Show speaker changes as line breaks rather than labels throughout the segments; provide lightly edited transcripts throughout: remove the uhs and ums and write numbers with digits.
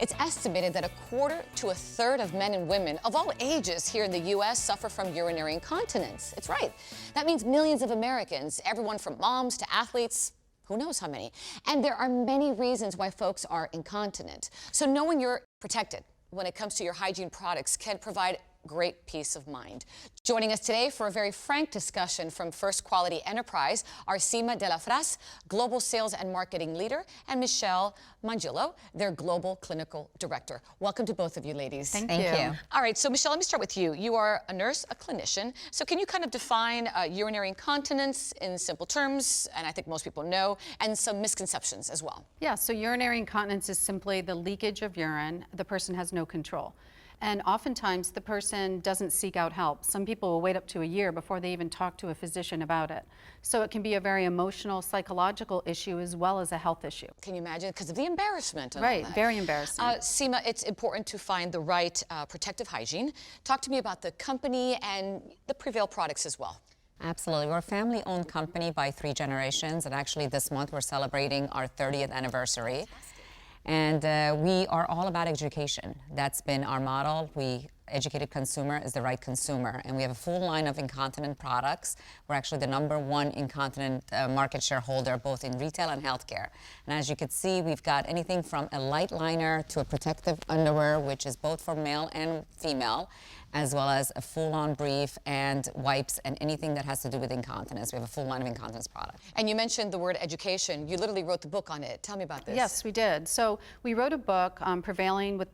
It's estimated that a quarter to a third of men and women of all ages here in the U.S. suffer from urinary incontinence. It's right. That means millions of Americans, everyone from moms to athletes, who knows how many. And there are many reasons why folks are incontinent. So knowing you're protected when it comes to your hygiene products can provide great peace of mind. Joining us today for a very frank discussion from First Quality Enterprise are Sima de la Fras, Global Sales and Marketing Leader, and Michelle Mangillo, their Global Clinical Director. Welcome to both of you, ladies.
Thank you.
All right, so Michelle, let me start with you. You are a nurse, a clinician. So can you kind of define urinary incontinence in simple terms, and I think most people know, and some misconceptions as well?
Yeah, so urinary incontinence is simply the leakage of urine. The person has no control. And oftentimes the person doesn't seek out help. Some people will wait up to a year before they even talk to a physician about it. So it can be a very emotional, psychological issue as well as a health issue.
Can you imagine? Because of the embarrassment. And
right,
all that.
Very embarrassing.
Sima, it's important to find the right protective hygiene. Talk to me about the company and the Prevail products as well.
Absolutely. We're a family-owned company by 3 generations, and actually this month we're celebrating our 30th anniversary. And we are all about education. That's been our model. Educated consumer is the right consumer. And we have a full line of incontinent products. We're actually the #1 incontinent market shareholder, both in retail and healthcare. And as you can see, we've got anything from a light liner to a protective underwear, which is both for male and female, as well as a full-on brief and wipes and anything that has to do with incontinence. We have a full line of incontinence products.
And you mentioned the word education. You literally wrote the book on it. Tell me about this.
Yes, we did. So we wrote a book, Prevailing with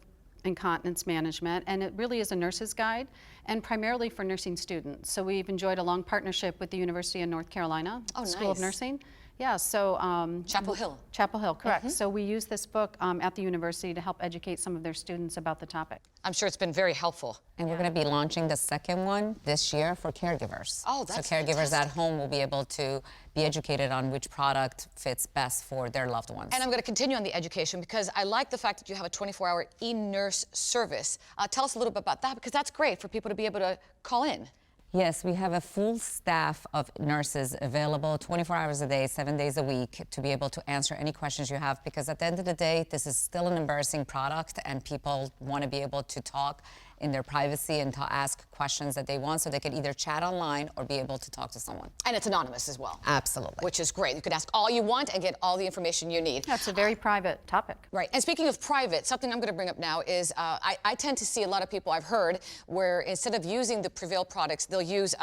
Incontinence Management, and it really is a nurse's guide and primarily for nursing students. So we've enjoyed a long partnership with the University of North Carolina School of Nursing. Yeah, so
Chapel Hill.
Chapel Hill, correct. So we use this book at the university to help educate some of their students about the topic.
I'm sure it's been very helpful.
And we're going to be launching the second one this year for caregivers.
Oh, that's
so caregivers
fantastic.
at home will be able to be educated on which product fits best for their loved ones.
And I'm going to continue on the education because I like the fact that you have a 24-hour eNurse service. Tell us a little bit about that, because that's great for people to be able to call in.
Yes, we have a full staff of nurses available 24 hours a day, 7 days a week to be able to answer any questions you have, because at the end of the day, this is still an embarrassing product and people want to be able to talk in their privacy and to ask questions that they want, so they can either chat online or be able to talk to someone.
And it's anonymous as well.
Absolutely.
Which is great. You can ask all you want and get all the information you need.
That's a very private topic.
Right. And speaking of private, something I'm going to bring up now is I tend to see a lot of people, I've heard, where instead of using the Prevail products, they'll use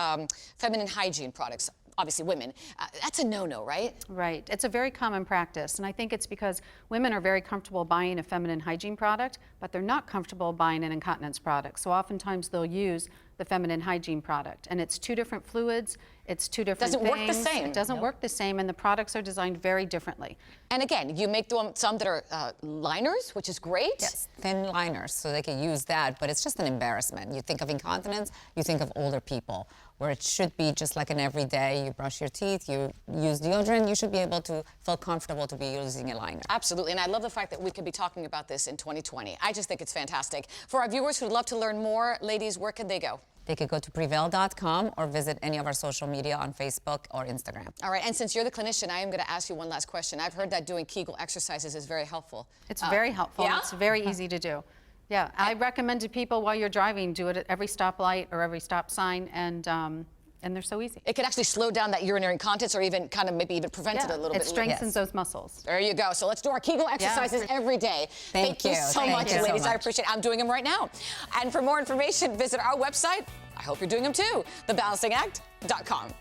feminine hygiene products. Obviously women. That's a no-no, right?
Right. It's a very common practice, and I think it's because women are very comfortable buying a feminine hygiene product, but they're not comfortable buying an incontinence product. So oftentimes they'll use the feminine hygiene product, and it's 2 different fluids, it's 2 different things.
Doesn't work the same.
It doesn't work the same, and the products are designed very differently.
And again, you make some that are liners, which is great.
Yes, thin liners, so they can use that, but it's just an embarrassment. You think of incontinence, you think of older people, where it should be just like an everyday, you brush your teeth, you use deodorant, you should be able to feel comfortable to be using a liner.
Absolutely, and I love the fact that we could be talking about this in 2020. I just think it's fantastic. For our viewers who'd love to learn more, ladies, where can they go?
They could go to Prevail.com or visit any of our social media on Facebook or Instagram.
All right, and since you're the clinician, I am going to ask you one last question. I've heard that doing Kegel exercises is very helpful.
It's very helpful.
Yeah?
It's very easy to do. Yeah, I recommend to people while you're driving, do it at every stoplight or every stop sign, and they're so easy.
It could actually slow down that urinary incontinence, or even kind of maybe even prevent it a little bit.
It strengthens those muscles.
There you go. So let's do our Kegel exercises every day.
Thank you
so much, ladies.
So much.
I appreciate it. I'm doing them right now. And for more information, visit our website. I hope you're doing them too. TheBalancingAct.com.